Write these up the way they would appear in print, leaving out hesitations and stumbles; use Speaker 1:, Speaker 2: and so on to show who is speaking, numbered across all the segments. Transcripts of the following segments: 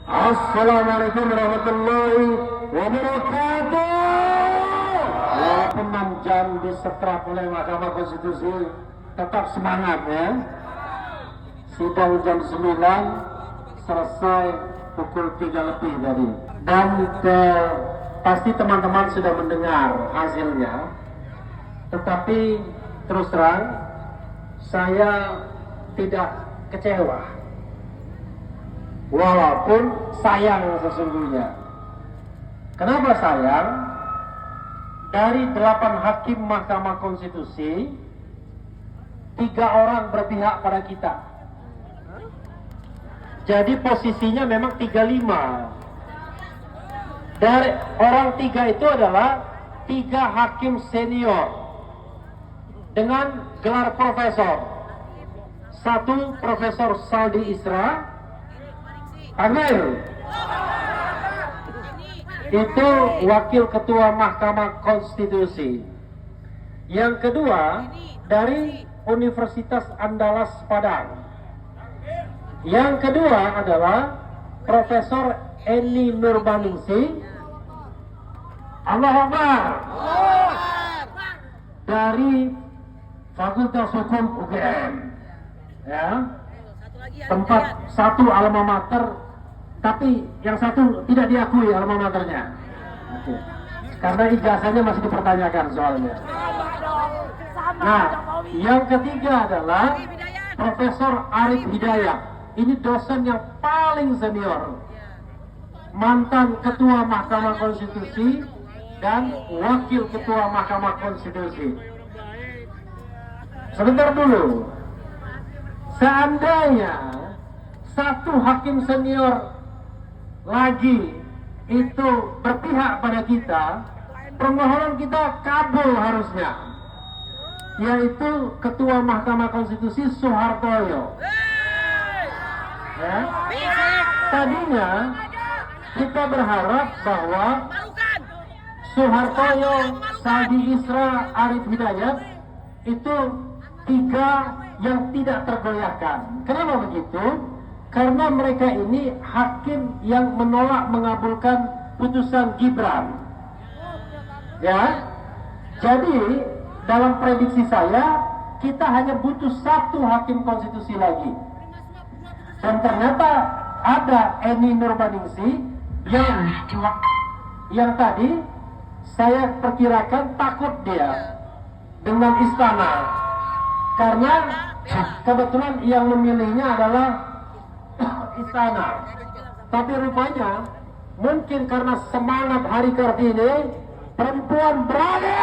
Speaker 1: Assalamualaikum warahmatullahi wabarakatuh. Walaupun 6 jam disetrap oleh Mahkamah Konstitusi, tetap semangat ya. Sidang jam 9 selesai pukul 3 lebih tadi. Dan pasti teman-teman sudah mendengar hasilnya. Tetapi terus terang saya tidak kecewa. Walaupun sayang sesungguhnya. Kenapa sayang? Dari 8 hakim Mahkamah Konstitusi, 3 orang berpihak pada kita. Jadi posisinya memang 35. Dari orang 3 itu adalah 3 hakim senior dengan gelar profesor. 1 Profesor Saldi Isra, Amir, itu Wakil Ketua Mahkamah Konstitusi. Yang kedua dari Universitas Andalas Padang. Yang kedua adalah Profesor Eni Nurbaningsih, Allahu Akbar, dari Fakultas Hukum UGM, ya, tempat satu alma mater, tapi yang satu tidak diakui alma maternya. Oke. Karena ijazahnya masih dipertanyakan soalnya. Nah, yang ketiga adalah Profesor Arif Hidayat. Ini dosen yang paling senior, mantan Ketua Mahkamah Konstitusi dan Wakil Ketua Mahkamah Konstitusi. Sebentar dulu. Seandainya 1 hakim senior lagi itu berpihak pada kita, permohonan kita kabul harusnya, yaitu Ketua Mahkamah Konstitusi Soehartoyo. Ya. Tadinya kita berharap bahwa Soehartoyo, Saldi Isra, Arif Hidayat itu 3 yang tidak tergoyahkan. Kenapa begitu? Karena mereka ini hakim yang menolak mengabulkan putusan Gibran. Ya, jadi dalam prediksi saya kita hanya butuh 1 hakim konstitusi lagi. Dan ternyata ada Eni Nurbaningsih yang tadi saya perkirakan takut dia dengan istana. Karena kebetulan yang memilihnya adalah istana. Tapi rupanya mungkin karena semangat Hari Kartini, perempuan berani.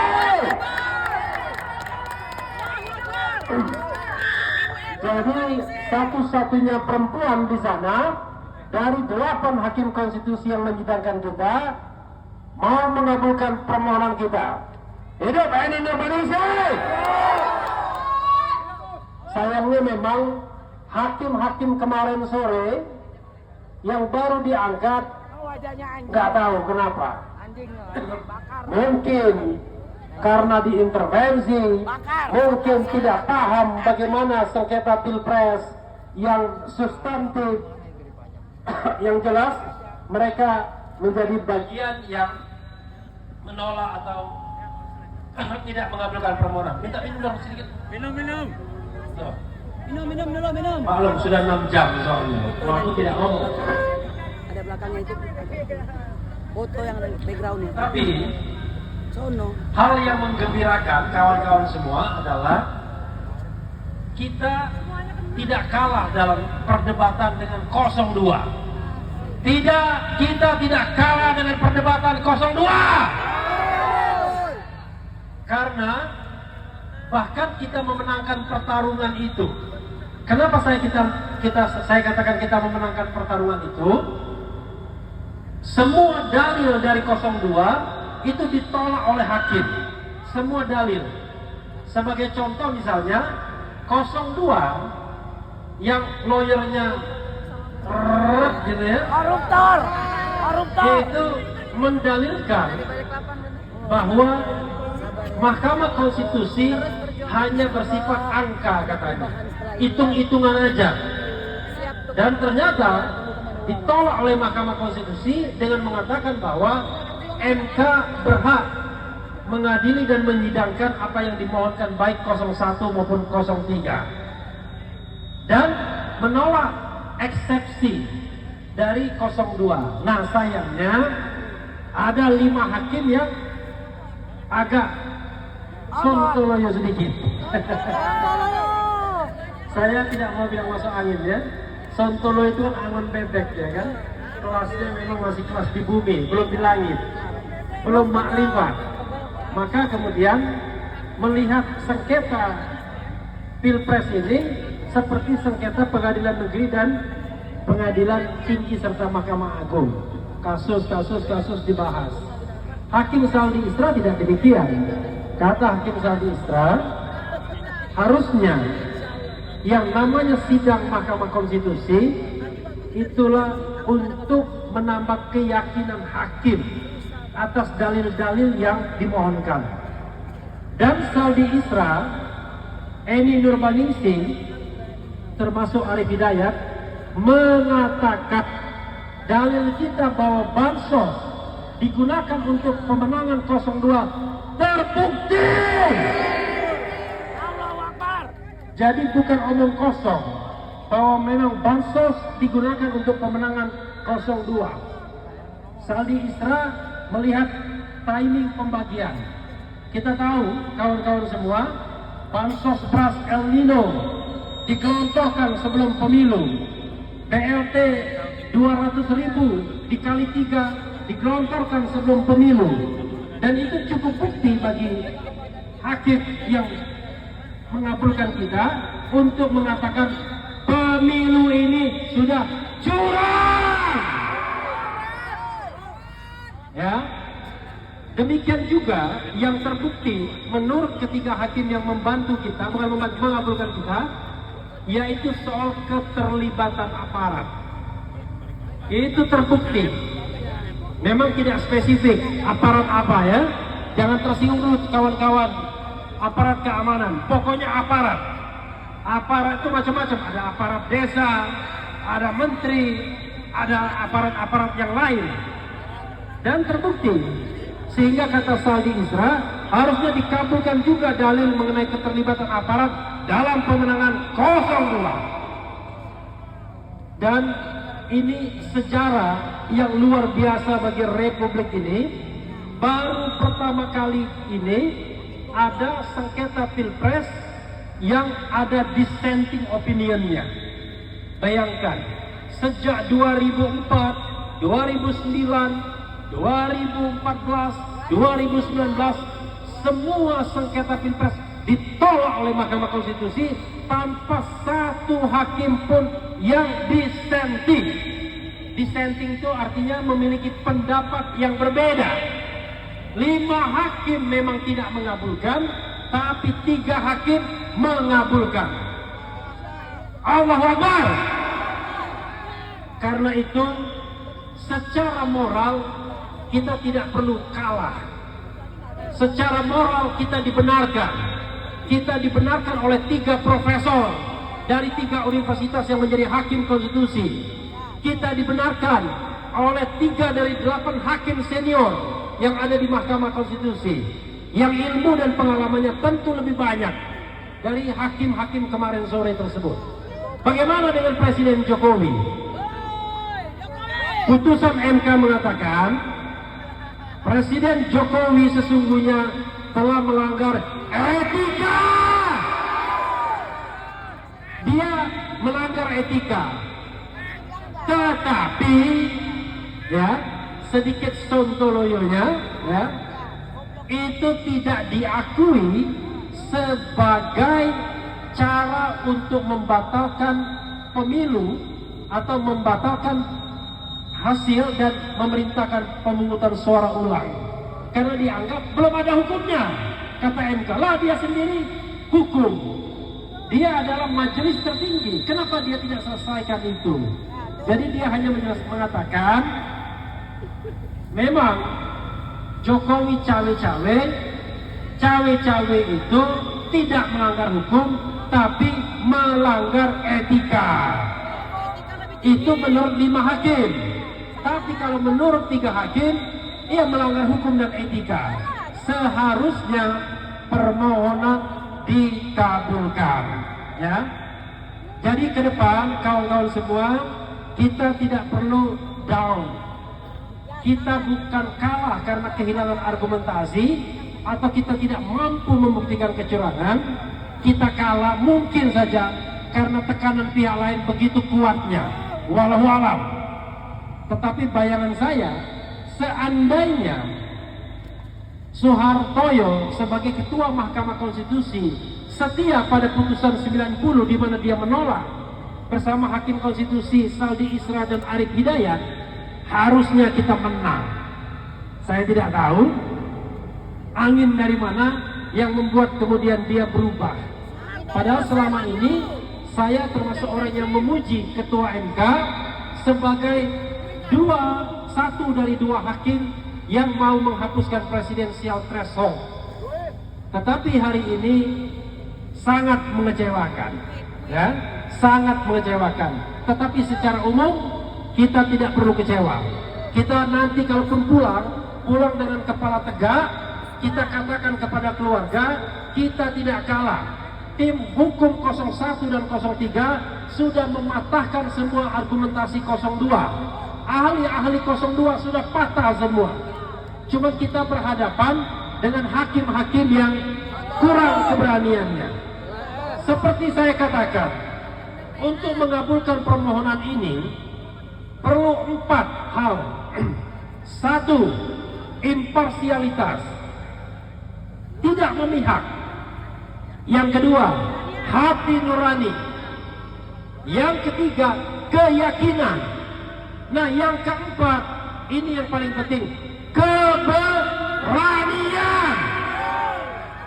Speaker 1: Jadi satu-satunya perempuan di sana dari 8 hakim konstitusi yang menyidangkan kita mau mengabulkan permohonan kita. Hidup Eni Nurbaningsih. Sayangnya memang hakim-hakim kemarin sore yang baru diangkat nggak tahu kenapa. Mungkin karena diintervensi, mungkin tidak paham bagaimana sengketa pilpres yang substantif. Yang jelas mereka menjadi bagian yang menolak atau tidak mengabulkan permohonan. Minta minum dong sedikit. Minum. Minum dulu, minum. Maklum sudah 6 jam soalnya. Waktu tidak ngomong.
Speaker 2: Ada belakangnya itu foto yang ada backgroundnya.
Speaker 1: Tapi
Speaker 2: sono.
Speaker 1: Hal yang menggembirakan kawan-kawan semua adalah kita tidak kalah dalam perdebatan dengan 02. Kita tidak kalah dengan perdebatan 02. Karena bahkan kita memenangkan pertarungan itu. Kenapa saya katakan kita memenangkan pertarungan itu? Semua dalil dari 02 itu ditolak oleh hakim. Semua dalil. Sebagai contoh misalnya 02 yang lawyernya gitu ya,
Speaker 2: Koruptor.
Speaker 1: itu mendalilkan bahwa Mahkamah Konstitusi hanya bersifat angka katanya, hitung-hitungan aja. Dan ternyata ditolak oleh Mahkamah Konstitusi dengan mengatakan bahwa MK berhak mengadili dan menyidangkan apa yang dimohonkan baik 01 maupun 03 dan menolak eksepsi dari 02. Nah sayangnya ada 5 hakim yang agak sontoloyo sedikit. Saya tidak mau bilang masuk angin ya. Sontolo itu kan angon bebek ya kan. Kelasnya memang masih kelas di bumi, belum di langit, belum makrifat. Maka kemudian melihat sengketa Pilpres ini seperti sengketa pengadilan negeri dan pengadilan tinggi serta Mahkamah Agung. Kasus dibahas. Hakim Saldi Isra tidak demikian. Kata Hakim Saldi Isra, harusnya yang namanya sidang Mahkamah Konstitusi itulah untuk menambah keyakinan hakim atas dalil-dalil yang dimohonkan. Dan Saldi Isra, Eni Nurbaningsih, termasuk Arif Hidayat, mengatakan dalil kita bahwa bansos digunakan untuk pemenangan 02 terbukti. Jadi bukan omong kosong bahwa memang bansos digunakan untuk pemenangan 02. Saldi Isra melihat timing pembagian. Kita tahu kawan-kawan semua, bansos beras El Nino digelontorkan sebelum pemilu. BLT 200.000 dikali 3 digelontorkan sebelum pemilu. Dan itu cukup bukti bagi hakim yang mengabulkan kita untuk mengatakan pemilu ini sudah curang. Ya, demikian juga yang terbukti menurut ketiga hakim yang membantu kita, bukan mengabulkan kita, yaitu soal keterlibatan aparat. Itu terbukti. Memang tidak spesifik aparat apa ya, jangan tersinggung dulu kawan-kawan. Aparat keamanan, pokoknya aparat. Aparat itu macam-macam, ada aparat desa, ada menteri, ada aparat-aparat yang lain. Dan terbukti, sehingga kata Saldi Isra, harusnya dikabulkan juga dalil mengenai keterlibatan aparat dalam pemenangan 02. Dan ini sejarah yang luar biasa bagi Republik ini. Baru pertama kali ini ada sengketa Pilpres yang ada dissenting opinionnya. Bayangkan, sejak 2004, 2009, 2014, 2019, semua sengketa Pilpres ditolak oleh Mahkamah Konstitusi tanpa satu hakim pun yang dissenting. Dissenting itu artinya memiliki pendapat yang berbeda. 5 hakim memang tidak mengabulkan, tapi 3 hakim mengabulkan. Allahu Akbar. Karena itu, secara moral kita tidak perlu kalah. Secara moral kita dibenarkan. Kita dibenarkan oleh 3 profesor dari 3 universitas yang menjadi hakim konstitusi. Kita dibenarkan oleh 3 dari 8 hakim senior yang ada di Mahkamah Konstitusi, yang ilmu dan pengalamannya tentu lebih banyak dari hakim-hakim kemarin sore tersebut. Bagaimana dengan Presiden Jokowi? Putusan MK mengatakan Presiden Jokowi sesungguhnya telah melanggar etika. Dia melanggar etika. Tetapi ya, sedikit sontoloyonya ya, itu tidak diakui sebagai cara untuk membatalkan pemilu atau membatalkan hasil dan memerintahkan pemungutan suara ulang, karena dianggap belum ada hukumnya. Kata MK, lah dia sendiri hukum, dia adalah majelis tertinggi, kenapa dia tidak selesaikan itu? Jadi dia hanya mengatakan memang Jokowi cawe-cawe itu tidak melanggar hukum, tapi melanggar etika. itu menurut 5 hakim. Tapi kalau menurut 3 hakim, ia melanggar hukum dan etika. Seharusnya permohonan dikabulkan. Ya. Jadi ke depan kawan-kawan semua, kita tidak perlu down. Kita bukan kalah karena kehilangan argumentasi atau kita tidak mampu membuktikan kecurangan. Kita kalah mungkin saja karena tekanan pihak lain begitu kuatnya. Wallahu alam. Tetapi bayangan saya, seandainya Soehartoyo sebagai Ketua Mahkamah Konstitusi setia pada putusan 90 di mana dia menolak bersama Hakim Konstitusi Saldi Isra dan Arif Hidayat, harusnya kita menang. Saya tidak tahu angin dari mana yang membuat kemudian dia berubah. Padahal selama ini saya termasuk orang yang memuji Ketua MK sebagai satu dari 2 hakim yang mau menghapuskan presidensial threshold. Tetapi hari ini sangat mengecewakan, ya, sangat mengecewakan. Tetapi secara umum kita tidak perlu kecewa. Kita nanti kalau pulang dengan kepala tegak, kita katakan kepada keluarga, kita tidak kalah. Tim hukum 01 dan 03 sudah mematahkan semua argumentasi 02. Ahli-ahli 02 sudah patah semua. Cuma kita berhadapan dengan hakim-hakim yang kurang keberaniannya. Seperti saya katakan, untuk mengabulkan permohonan ini perlu 4 hal. 1. Imparsialitas, tidak memihak. Yang kedua, hati nurani. Yang ketiga, keyakinan. Nah, yang keempat, ini yang paling penting, keberanian.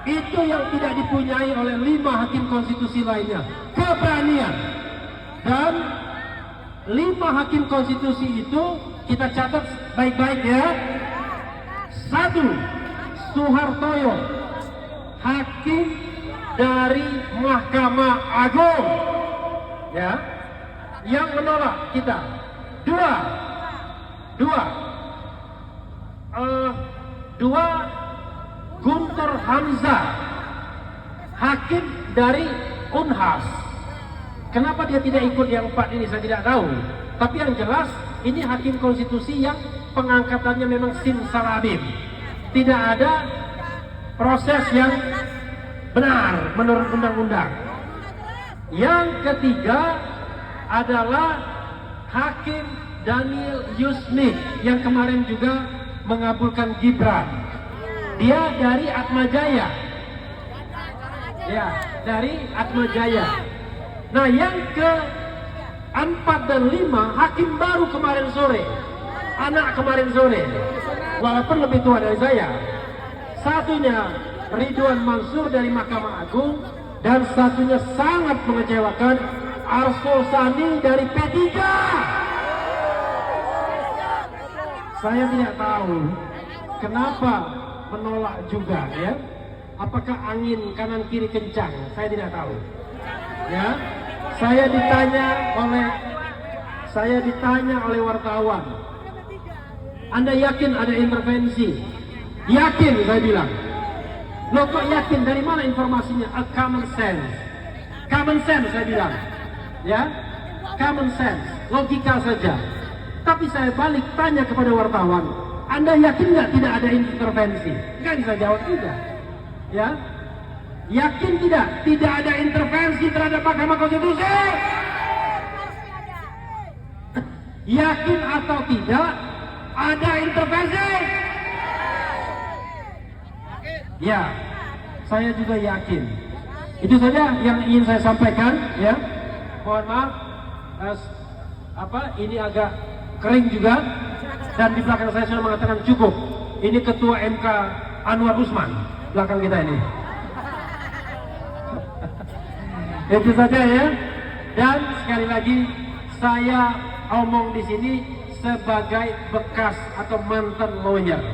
Speaker 1: Itu yang tidak dipunyai oleh 5 hakim konstitusi lainnya, keberanian. Dan 5 hakim konstitusi itu kita catat baik-baik ya. 1. Soehartoyo, hakim dari Mahkamah Agung, ya, yang menolak kita. 2. Guntur Hamzah, hakim dari Unhas. Kenapa dia tidak ikut yang 4 ini saya tidak tahu. Tapi yang jelas ini hakim konstitusi yang pengangkatannya memang simsalabim. Tidak ada proses yang benar menurut undang-undang. Yang ketiga adalah Hakim Daniel Yusmik yang kemarin juga mengabulkan Gibran. Dia dari Atmajaya. Ya, dari Atmajaya. Nah, yang ke-4 dan 5 hakim baru kemarin sore. Anak kemarin sore. Walaupun lebih tua dari saya. Satunya Ridwan Mansur dari Mahkamah Agung, dan satunya sangat mengecewakan, Arsul Sani dari P3. Saya tidak tahu kenapa menolak juga, ya. Apakah angin kanan kiri kencang? Saya tidak tahu. Ya, saya ditanya oleh wartawan, Anda yakin ada intervensi? Yakin, saya bilang. Loh, kok yakin? Dari mana informasinya? A common sense. Common sense, saya bilang. Ya, common sense, logika saja. Tapi saya balik tanya kepada wartawan, Anda yakin nggak tidak ada intervensi? Nggak bisa jawab juga. Ya, yakin tidak ada intervensi terhadap Mahkamah Konstitusi? Yakin atau tidak ada intervensi? Ya, saya juga yakin. Itu saja yang ingin saya sampaikan, ya. Mohon maaf, ini agak kering juga, dan di belakang saya sudah mengatakan cukup. Ini Ketua MK Anwar Usman belakang kita ini. Itu saja ya. Dan sekali lagi saya omong di sini sebagai bekas atau mantan lawyer,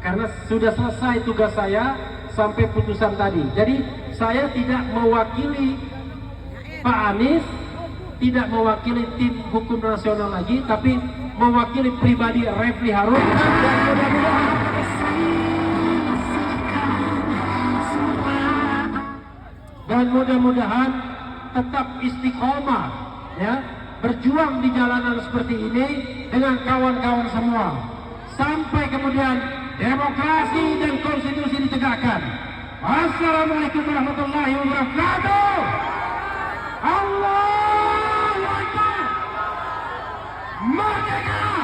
Speaker 1: karena sudah selesai tugas saya sampai putusan tadi. Jadi saya tidak mewakili Pak Anies tidak mewakili tim hukum nasional lagi, tapi mewakili pribadi Refli Harun, dan mudah-mudahan tetap istiqomah, ya, berjuang di jalanan seperti ini dengan kawan-kawan semua sampai kemudian demokrasi dan konstitusi ditegakkan. Assalamualaikum warahmatullahi wabarakatuh. Allahu Akbar. Merdeka!